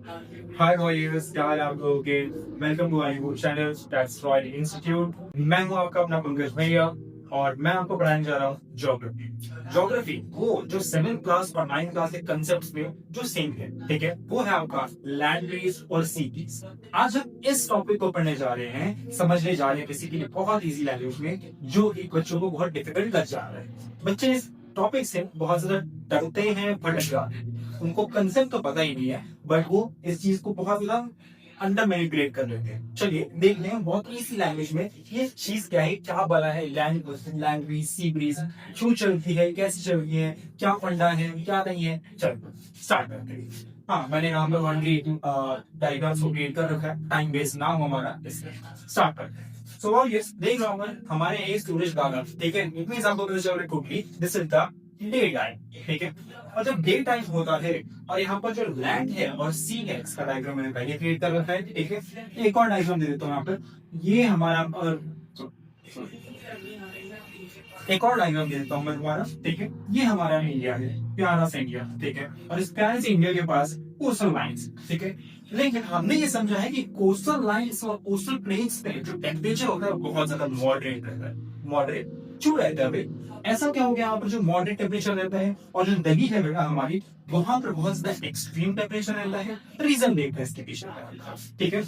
हाय warriors, क्या हाल है आप लोगों के। Welcome to our YouTube channel that's Royal Institute. मैं हूं आपका अपना पंकज भैया और मैं आपको पढ़ाने जा रहा हूं ज्योग्राफी। ज्योग्राफी वो जो 7th क्लास और 9th क्लास के कंसेप्ट्स में जो सेम है, ठीक है, वो है आपका लैंड ब्रीज और सी ब्रीज। आज हम इस टॉपिक को पढ़ने जा रहे हैं, समझने जा रहे हैं बेसिकली बहुत इजी लैंग्वेज में, जो कि बच्चों को बहुत डिफिकल्ट लग जा रहा है। बच्चे इस टॉपिक से बहुत ज्यादा डरते हैं, भटक जाते हैं, उनको कंसेप्ट तो पता ही नहीं है, बट वो इस चीज को बहुत ज्यादा अंडर मैनिपुलेट कर लेते हैं। चलिए देख लें बहुत इसी लैंग्वेज में ये चीज क्या है, क्या बला है, लैंड ब्रीज, सी ब्रीज क्यों चलती है, कैसे चलती है, क्या फंडा है, क्या नहीं है। चलो स्टार्ट करते हैं। हाँ, मैंने यहाँ पर ऑलरेडी डायग्राम्स को क्रिएट कर रखा है, टाइम वेस्ट ना हो हमारा, इसलिए स्टार्ट करते हैं। सो ऑल यस, देख रहा हूँ हमारे एक स्टोरेज डाला, ठीक है, इट मींस आपको पता चल रहा है कुकली this is the day time, ठीक है। और जब डे टाइम होता है और यहाँ पर जो लैंड है और सी है, इसका डायग्राम मैंने पहले क्रिएट कर रखा है, ठीक है। एक और डायग्राम दे देता हूँ यहाँ पर, ये हमारा और एक और डायग्राम दे देता हूँ मैं तुम्हारा, ठीक है। ये हमारा इंडिया है, प्यारा सा इंडिया, ठीक है। और इस प्यारे से इंडिया के पास कोस्टल लाइंस, ठीक है। लेकिन हमने ये समझा है कि कोस्टल लाइंस और कोस्टल प्लेन्स पे जो टेम्परेचर होता है वो बहुत ज्यादा मॉडरेट रहता है। मॉडरेट क्यों रहता है भाई? ऐसा क्या हो गया यहाँ पर जो मॉडरेट टेम्परेचर रहता है और जो नदी है बेटा हमारी, वहां पर बहुत ज्यादा एक्सट्रीम टेम्परेचर रहता है। रीजन देखते हैं इसके पीछे, ठीक है।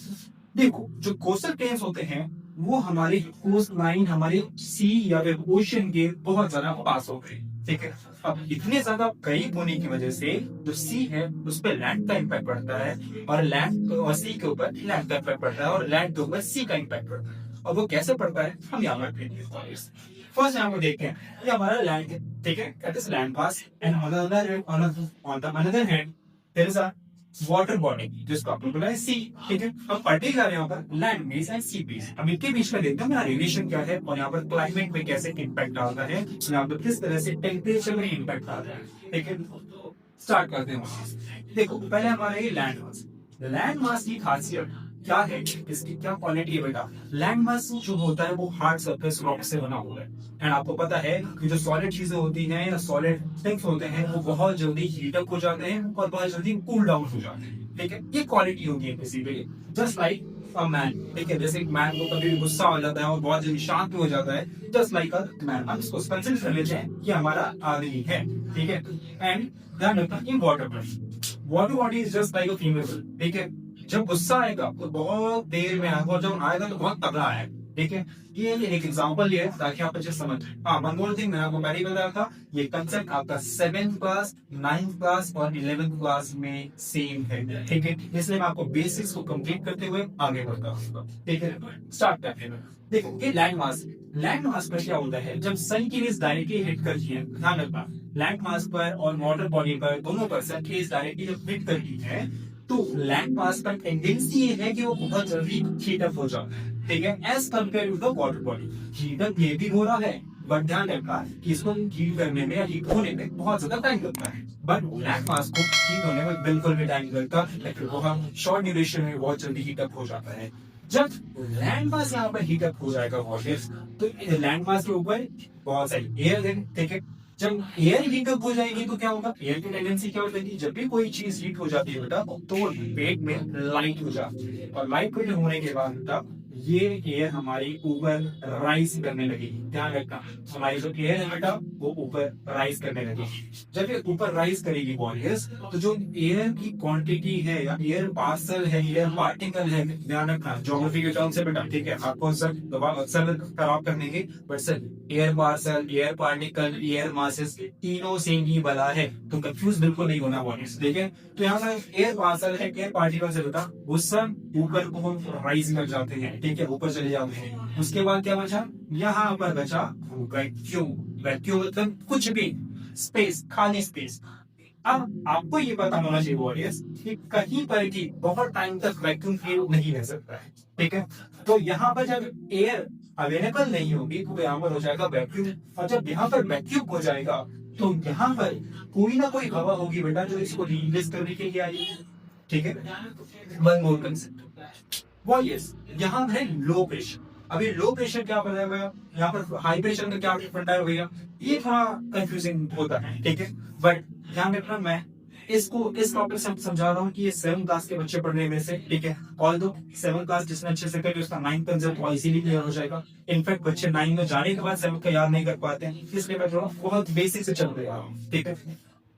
देखो जो कोस्टल प्लेन्स होते हैं वो हमारे कोस्ट लाइन, हमारे सी या फिर ओशन के बहुत ज्यादा पास हो गए, ठीक है। अब इतने ज्यादा करीब होने की वजह से जो सी है उस पर लैंड का इम्पैक्ट पड़ता है और लैंड और सी के ऊपर लैंड का इम्पैक्ट पड़ता है और लैंड के ऊपर सी का इम्पैक्ट पड़ता है। और वो कैसे पड़ता है हम यहाँ पर फर्स्ट यहाँ पर देखते हैं, ये हमारा लैंड है, ठीक है, that is land mass and on the another hand there is a water body जिसको अपन बोला है सी, ठीक है। हम पढ़ते जा रहे हैं यहाँ पर land base and sea base. हम इनके बीच में देखते हैं मेरा रिलेशन क्या है और यहाँ पर क्लाइमेट में कैसे इम्पैक्ट डालता है, यहाँ पर किस तरह से टेम्परेचर में इम्पैक्ट डालता है, ठीक है। स्टार्ट करते हैं। देखो पहले हमारा ये लैंड मास, लैंड मास की खासियत क्या है, इसकी क्या क्वालिटी है बेटा। लैंड मास जो होता है वो हार्ड सरफेस रॉक से बना हुआ है एंड आपको पता है कि जो सॉलिड चीजें होती हैं या सॉलिड थिंग्स होते हैं वो बहुत जल्दी हीट अप हो जाते हैं और बहुत जल्दी कूल डाउन हो जाते हैं, ठीक है। ये क्वालिटी होती है basically just like a man, ठीक है। जैसे एक मैन को कभी गुस्सा हो जाता है और बहुत जल्दी शांत हो जाता है, जस्ट लाइक अ मैन। हम इसको कंसिडर कर लेते हैं ये हमारा आदमी है, ठीक है। एंड ध्यान रखना in water body is just like a female, ठीक है। जब गुस्सा आएगा तो बहुत देर में आएगा और जब आएगा तो बहुत तगड़ा आएगा, ठीक है। ये एक एग्जांपल है ताकि आप अच्छे समझ। हाँ, वन मोर थिंग, मैंने आपको पहले ही बताया था ये कंसेप्ट आपका 7th क्लास, 9th क्लास और 11th क्लास में सेम है, ठीक है। इसलिए मैं आपको बेसिक्स को कंप्लीट करते हुए आगे बढ़ता हूँ, ठीक है। स्टार्ट करते हैं। देखो ये लैंड मास पर क्या होता है, जब सन की रेज डायरेक्टली हिट करती है, ध्यान रखना, लैंड मास पर और वाटर बॉडी पर दोनों पर सन की रेज डायरेक्टली जब हिट करती है तो लैंड मास का टेंडेंसी ये है कि वो बहुत जल्दी हीट अप हो जाता है, ठीक है, as compare to the water body. Heat up ये भी हो रहा है बट ध्यान रखना कि इसको हीट करने में या हीट होने में बहुत ज्यादा टाइम लगता है, बट लैंड मास को हीट होने में बिल्कुल भी टाइम लगता है, बहुत शॉर्ट ड्यूरेशन में बहुत जल्दी हीट अप हो जाता है। जब लैंड मास यहाँ पर हीट अप हो जाएगा वॉशियर्स, तो लैंड मास के ऊपर बहुत सारी एयर है, ठीक है। जब एयर हीट अप हो जाएगी तो क्या होगा, एयर की टेंडेंसी क्या होती है, जब भी कोई चीज हीट हो जाती है बेटा तो पेट में लाइट हो जाती है और लाइट पेट होने के बाद बेटा ये एयर हमारी ऊपर राइज करने लगेगी। ध्यान रखना, हमारी जो एयर है बेटा वो ऊपर राइज करने लगेगी। जब ये ऊपर राइज करेगी वॉरियर्स, तो जो एयर की क्वांटिटी है या एयर पार्सल है, एयर पार्टिकल है, ध्यान रखना ज्योग्राफी के टर्म से बेटा, ठीक है। आपको अक्सर खराब करने के, but sir air parcel, air particle, air masses तीनों सेम ही बला है, तो कंफ्यूज बिल्कुल नहीं होना वॉरियर्स, ठीक है। तो यहाँ पर एयर पार्सल है, एयर पार्टिकल से बेटा वो सब ऊपर को राइज कर जाते हैं, ठीक है, ऊपर चले जाते हैं। उसके बाद क्या बचा, यहाँ पर बचा वैक्यूम। वैक्यूम मतलब कुछ भी, स्पेस, खाली स्पेस। अब आपको ये पता होना चाहिए वॉरियर्स कि कहीं पर भी बहुत टाइम तक वैक्यूम क्रिएट नहीं रह सकता है, ठीक है। तो यहाँ पर जब एयर अवेलेबल नहीं होगी तो यहाँ पर हो जाएगा वैक्यूम, और जब यहाँ पर वैक्यूम हो जाएगा तो यहाँ पर कोई ना कोई हवा होगी बेटा जो इसको रिलीज करने के लिए आई, ठीक है। वन मोर कंसेप्ट वॉरियर्स, यहाँ है लो प्रेशर। अभी लो प्रेशर क्या बताया भैया, यहाँ पर हाई प्रेशर का क्या डिफरेंट है भैया, ये थोड़ा कंफ्यूजिंग होता है, ठीक है। बट ध्यान रखना, मैं इसको इस टॉपिक से समझा रहा हूँ कि ये 7th क्लास के बच्चे पढ़ने में से, ठीक है। ऑल दो 7th क्लास जिसने अच्छे से करी उसका 9th कंसेप्ट बहुत इजीली क्लियर हो जाएगा। इनफैक्ट बच्चे 9 में जाने के बाद 7th का याद नहीं कर पाते हैं, इसलिए मैं थोड़ा बहुत बेसिक से चल रहा हूँ, ठीक है।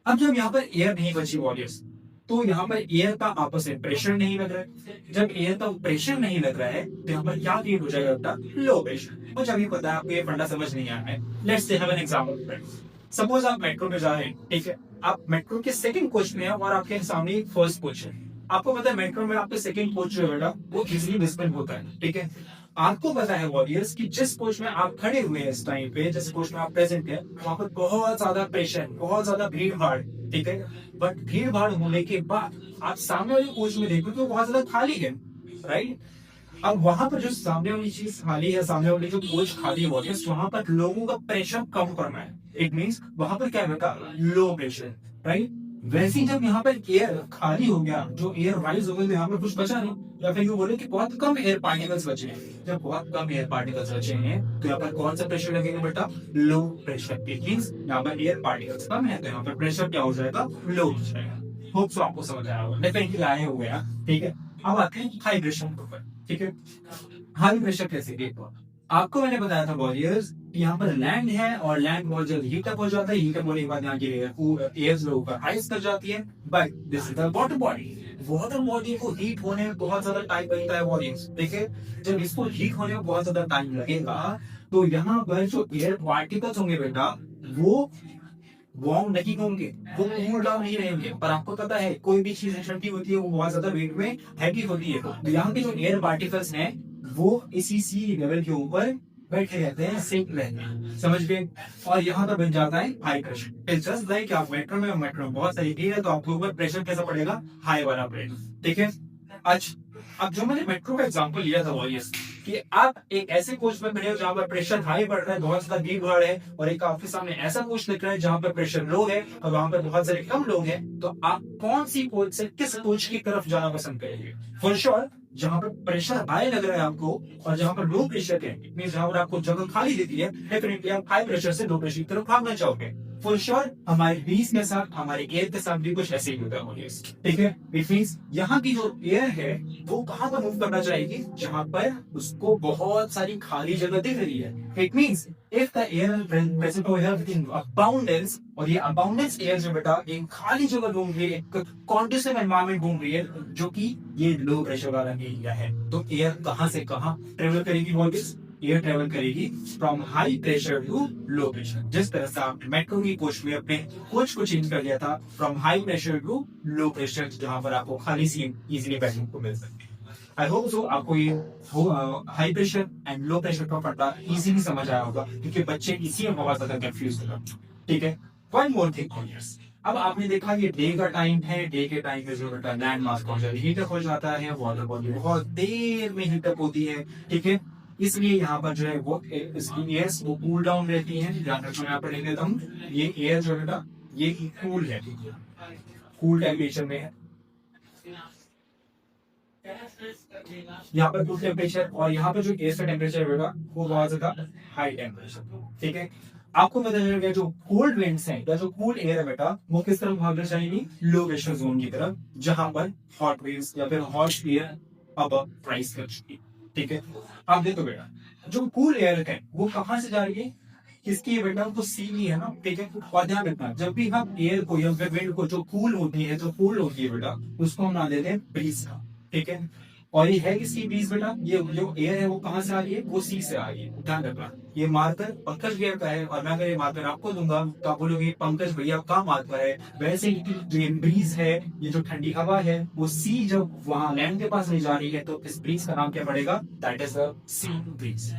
अब जब यहाँ पर एयर नहीं बची वॉल्यूम्स, तो यहाँ पर एयर का आपस में प्रेशर नहीं लग रहा है। जब एयर का प्रेशर नहीं लग रहा है तो यहाँ पर क्या क्रिएट हो जाएगा बेटा, लो प्रेशर। मुझे अभी पता है आपको ये फंडा समझ नहीं आया है। Let's say have an example friends. Suppose आप मेट्रो में जा रहे हैं, ठीक है। आप मेट्रो के सेकंड कोच में हैं और आपके सामने एक फर्स्ट कोच है। आपको पता है मेट्रो में आपके सेकंड कोच जो है बेटा वो इजीली मिसप्लेस होता है, ठीक है। आपको पता है वॉरियर्स कि जिस कोच में आप खड़े हुए हैं इस टाइम पे, जिस कोच में आप प्रेजेंट है, वहां पर बहुत ज्यादा प्रेशर, बहुत ज्यादा भीड़ भाड़, ठीक है। बट भीड़ भाड़ होने के बाद आप सामने वाले कोच में देखो तो बहुत ज्यादा खाली है, राइट। अब वहां पर जो सामने वाली चीज खाली है, सामने वाली जो कोच खाली है वॉरियर्स, वहां पर लोगों का प्रेशर कम करना है। इट मीन्स वहां पर क्या होगा, लो प्रेशर, राइट। वैसे ही जब यहाँ पर एयर खाली हो गया, जो एयर राइज हो गए तो यहाँ पर कुछ बचा नहीं, या फिर यूं बोले कि बहुत कम एयर पार्टिकल्स बचे हैं। जब बहुत कम एयर पार्टिकल्स बचे हैं तो यहाँ पर कौन सा प्रेशर लगेगा बेटा, लो प्रेशर। इट मींस यहाँ पर एयर पार्टिकल्स कम है तो यहाँ पर प्रेशर क्या हो जाएगा, लो हो जाएगा। होप सो आपको समझ आया होगा, डेफिनेटली आए हुए हैं, ठीक है। अब आते हैं हाई प्रेशर के ऊपर, ठीक है। हाई प्रेशर कैसे, देखो आपको मैंने बताया था वॉरियर्स, यहाँ पर लैंड है और लैंड बहुत जल्द हीटअप हो जाता है। हीटअप होने के बाद यहाँ की एयर ऊपर राइज कर जाती है। But this is the water body. Water body को हीट होने में बहुत ज्यादा टाइम लगता है वॉरियर्स, देखिए। जब इसको हीट होने में बहुत ज्यादा टाइम लगेगा तो यहाँ पर जो एयर पार्टिकल्स होंगे बेटा वो वार्म नहीं होंगे, वो कूल डाउन नहीं रहेंगे। पर आपको पता है कोई भी चीज ठंडी होती है वो बहुत ज्यादा वेट में हैवी होती है, तो यहाँ के जो एयर पार्टिकल्स हैं वो इसी सी लेवल के ऊपर बैठे रहते हैं, सिंक रहते हैं, समझ गए। और यहाँ पर बन जाता है high pressure. It's just like आप मेट्रो में बहुत सारी भीड़ है तो आपके ऊपर प्रेशर कैसा पड़ेगा, हाई वाला प्रेशर, ठीक है। अच्छा, अब जो मैंने मेट्रो का एग्जांपल लिया था वो ये कि आप एक ऐसे कोच में खड़े हो जहां पर प्रेशर हाई बढ़ रहा है, बहुत ज्यादा भीड़ भाड़ है, और एक आपके सामने ऐसा कोच दिख रहा है जहां पर प्रेशर लो है और वहां पर बहुत सारे कम लोग हैं, तो आप कौन सी कोच से किस कोच की तरफ जाना पसंद करेंगे? फॉर श्योर जहां पर प्रेशर हाई लग रहा है आपको और जहां पर लो प्रेशर है, जहां पर आपको जगह खाली दिखती है, डेफिनेटली आप हाई प्रेशर से लो प्रेशर की तरफ भागना चाहोगे। फॉर श्योर हमारे बीस के साथ, हमारे एयर के साथ भी कुछ ऐसे ही होता है, ठीक है। इट मींस यहाँ की जो एयर है वो कहां पर मूव करना चाहेगी, जहां पर उसको बहुत सारी खाली जगह दिख रही है। It means if the air present over in abundance, और ये अबाउंडेंस एयर जो बेटा एक खाली जगह घूम रही है, एक कॉन्ड्यूसिव एनवायरनमेंट घूम रही है, जो कि ये लो प्रेशर वाला एरिया है, तो एयर कहां से कहां ट्रेवल करेगी वॉल्यूम्स? एयर ट्रेवल करेगी from high pressure to low pressure. जिस तरह से आपने मेट्रो की कोच में अपने कोच को चेंज कर लिया था from high pressure to low pressure, जहां पर आपको खाली सीट इजीली बैठने को मिल सकती है। आई होप सो आपको ये high pressure and low pressure का फंडा इजीली समझ आया होगा, क्योंकि बच्चे इसी में बहुत ज्यादा कंफ्यूज होगा, ठीक है। वन मोर थिंग वॉरियर्स, अब आपने देखा ये डे का टाइम है, डे के टाइम में जो बेटा लैंड मास बहुत जल्दी हीटअप हो जाता है, वाटर बॉडी बहुत देर में हीटअप होती है, ठीक है। इसलिए यहाँ पर जो है वो इसकी एयर्स वो कूल डाउन रहती है। ध्यान रखो, यहाँ पर लिख देता हूँ, ये एयर जो है ना ये कूल है, ठीक है, कूल टेम्परेचर में है। यहाँ पर कूल टेम्परेचर, और यहाँ पर जो एयर का टेम्परेचर होगा वो बहुत ज्यादा हाई टेम्परेचर, ठीक है। आपको पता चल गया जो कोल्ड विंड्स हैं या जो कूल एयर है बेटा वो किस तरफ भागना चाहिए, लो प्रेशर जोन की तरफ, जहां पर हॉट वेव्स या फिर हॉट एयर अब राइज कर चुकी है, ठीक है। आप देखो बेटा जो कूल एयर है वो कहां से जा रही है, किसकी है बेटा, तो सीधी है ना, ठीक है। और ध्यान रखना जब भी हम एयर को या विंड को जो कूल होती है, जो कूल होती है बेटा, उसको हम ना देते हैं ब्रीज का, ठीक है। और ये है किसकी ब्रीज बेटा, ये जो एयर है वो कहां से आ रही है, वो सी से आ रही है। ध्यान रखना ये मार्कर पंकज भैया का है, और मैं अगर ये मार्कर आपको दूंगा तो आप बोलोगे पंकज भैया का मार्कर है। वैसे ही जो ब्रीज है, ये जो ठंडी हवा है, वो सी जब वहां लैंड के पास नहीं जा रही है तो इस ब्रीज का नाम क्या पड़ेगा, that is the sea breeze.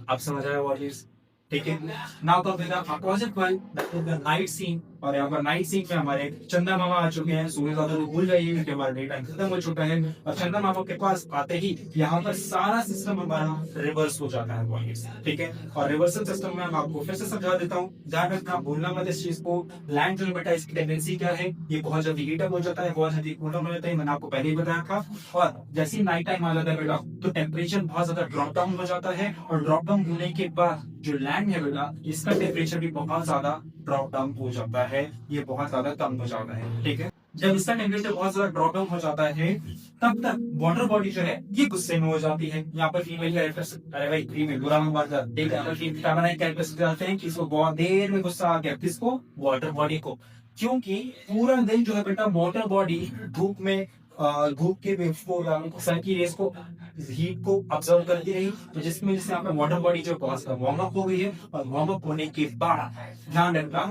आप समझ आए व्हाट इज, ठीक है। Now come to the opposite one, that is the night scene. और यहाँ पर नाइट सीन में हमारे चंदा मामा आ चुके हैं। सुबह ज्यादा तो भूल जाइए क्योंकि हमारा डे टाइम खत्म हो चुका है, और चंदा मामा के पास आते ही यहाँ पर सारा सिस्टम हमारा रिवर्स हो जाता है बॉयज, ठीक है। और रिवर्सल सिस्टम में मैं आपको फिर से समझा देता हूँ, ध्यान रखना, भूलना मत इस चीज को। लैंड जो बेटा इसकी टेंडेंसी क्या है, ये बहुत जल्दी हीटअप हो जाता है, बहुत जल्दी कूल डाउन हो जाता है, मैंने आपको पहले ही बताया था। और जैसे ही नाइट टाइम आ जाता है बेटा तो टेम्परेचर बहुत ज्यादा ड्रॉप डाउन हो जाता है, और ड्रॉप डाउन होने के बाद जो लैंड है बेटा इसका टेम्परेचर भी बहुत ज्यादा ड्रॉप डाउन हो जाता है, ये बहुत ज्यादा कम हो जाता है, ठीक है। जब इसका टेम्परेचर बहुत ज्यादा ड्रॉप डाउन हो जाता है तब तक वाटर बॉडी जो है ये गुस्से में हो जाती है। यहाँ पर फीमेल कैरेक्टर्स, अरे भाई फीमेल बुरा में बात कर, एक फेमिनाइन कैरेक्टर्स जाते हैं कि इसको बहुत देर में गुस्सा आ गया, किसको, वाटर बॉडी को, क्योंकि पूरा दिन जो है बेटा वाटर बॉडी धूप में धूप के वेव्स को, सन की रेस को, हीट को ऑब्जर्व करती रही, तो जिसमें जिससे यहाँ पे वाटर बॉडी जो बहुत वार्म अप हो गई है, और वार्म अप होने के बाद ध्यान रखना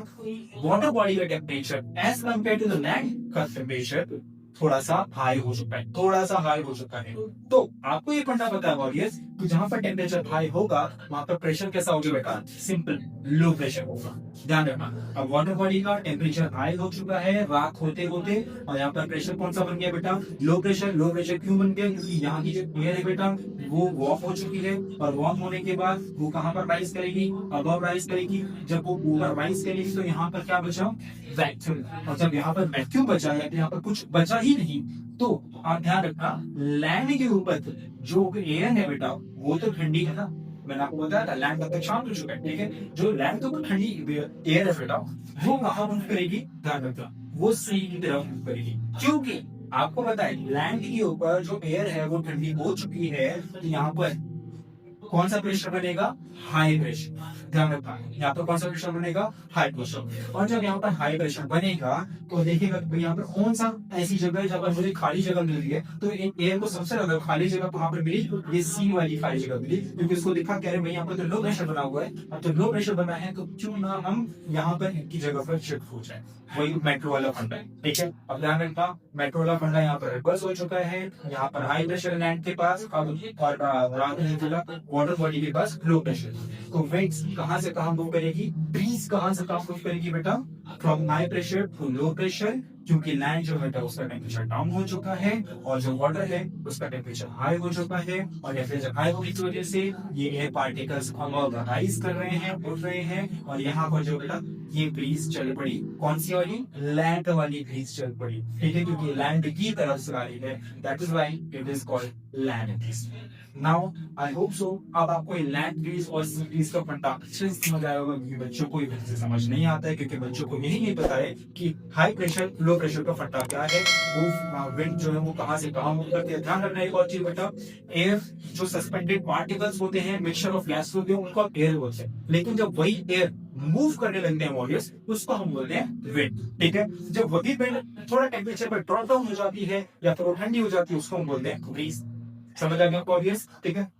वाटर बॉडी का temperature as compare to the land का टेम्परेचर थोड़ा सा हाई हो चुका है, थोड़ा सा हाई हो चुका है। तो आपको ये फंडा पता है ऑडियंस कि जहां पर टेम्परेचर हाई होगा वहां पर प्रेशर कैसा होगा बेटा, सिंपल लो प्रेशर होगा। ध्यान रखना, अब वाटर बॉडी का टेम्परेचर हाई हो चुका है रात होते होते, और यहाँ पर प्रेशर कौन सा बन गया बेटा, लो प्रेशर। लो प्रेशर क्यों बन गया, क्योंकि यहाँ की जो एयर है बेटा वो वार्म हो चुकी है, और वार्म होने के बाद वो कहाँ पर राइज करेगी, अबव राइज करेगी। जब वो ऊपर राइज करेगी तो यहाँ पर क्या बचा, वैक्यूम, और जब यहाँ पर वैक्यूम बचा है, यहाँ पर कुछ बचा ही नहीं, तो आप ध्यान रखना लैंड के ऊपर जो एयर है बेटा वो तो ठंडी है ना, मैंने आपको बताया था लैंड तक तो शांत हो चुका है, ठीक है, जो लैंड के ऊपर ठंडी एयर है बेटा वो कहाँ मूव करेगी, ध्यान रखना वो सी की तरफ मूव करेगी, क्योंकि आपको पता है लैंड के ऊपर जो एयर है वो ठंडी हो चुकी है, तो यहाँ पर कौन सा प्रेशर बनेगा, हाई प्रेशर। ध्यान रखना यहाँ पर कौन सा प्रेशर बनेगा, हाई प्रेशर। और जब यहाँ पर हाई प्रेशर बनेगा तो देखिएगा यहाँ पर कौन सा ऐसी जगह है जहाँ पर मुझे खाली जगह मिल रही है, तो एयर को सबसे ज्यादा खाली जगह वहां पर मिली, ये सी वाली खाली जगह मिली, क्योंकि उसको लिखा कह रहे भाई यहाँ पर तो लो प्रेशर बना हुआ है, अब तो लो प्रेशर बना है तो क्यों ना हम यहाँ पर इनकी जगह पर शिफ्ट हो जाए, वही मेट्रो वाला फंडा है, ठीक है। अब ध्यान रखना मेट्रो वाला फंडा यहाँ पर रिवर्स हो चुका है, यहाँ पर हाई प्रेशर लैंड के पास और वाटर बॉडी के पास लो प्रेशर, तो विंड्स कहाँ से कहाँ मूव करेगी, ब्रीज कहाँ से कहाँ मूव करेगी बेटा, from high pressure to low pressure, क्योंकि लैंड जो बेटा उसका टेम्परेचर डाउन हो चुका है और जो वाटर है उसका टेम्परेचर हाई हो चुका है, और टेम्परेचर हाई होने की वजह से ये एयर पार्टिकल्स राइज कर रहे हैं, उड़ रहे हैं, और यहाँ पर जो बेटा ये ब्रीज चल पड़ी, कौन सी वाली, लैंड वाली ब्रीज चल पड़ी, ठीक है, क्योंकि लैंड की तरफ से आ रही है, that is why it is called land breeze. Now I hope so अब आपको लैंड ब्रीज और सी ब्रीज का फंडा अच्छे से समझ आया होगा, क्योंकि बच्चों को ये समझ नहीं आता है, क्योंकि बच्चों को यही नहीं पता है कि हाई प्रेशर लो प्रेशर का फंडा क्या है, वो विंड जो है वो कहाँ से कहाँ मूव करती है। ध्यान रखना एक और चीज बेटा, एयर जो सस्पेंडेड पार्टिकल्स होते हैं, मिक्सचर ऑफ गैस होते हैं, उनको आप एयर बोलते हैं, लेकिन जब वही एयर मूव करने लगते हैं वॉरियर्स उसको हम बोलते हैं विंड, ठीक है। जब वही विंड थोड़ा टेम्परेचर पर ड्रॉप डाउन हो जाती है या फिर ठंडी हो जाती है उसको हम बोलते हैं ब्रीज। समझ आ गया वॉरियर्स, ठीक है।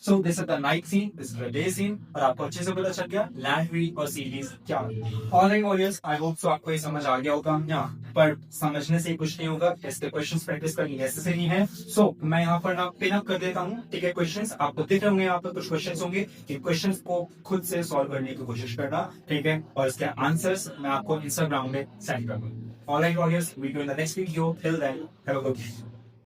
So this is the night scene, this is the day scene, और आपको अच्छे से पता चल गया लैंड ब्रीज और सी ब्रीज क्या है। Alright warriors, I hope so आपको ये समझ आ गया होगा, यहाँ पर समझने से कुछ नहीं होगा, इसके क्वेश्चंस प्रैक्टिस करनी नेसेसरी है। सो मैं यहाँ पर ना पिन अप कर देता हूँ, ठीक है। क्वेश्चंस आपको दिख रहे होंगे, यहाँ पर कुछ क्वेश्चंस होंगे, इन क्वेश्चंस को खुद से सॉल्व करने की कोशिश करना, ठीक है, और इसके आंसर्स मैं आपको इंस्टाग्राम में सेंड करूंगा। Alright warriors, we do in the next video, till then have a good day.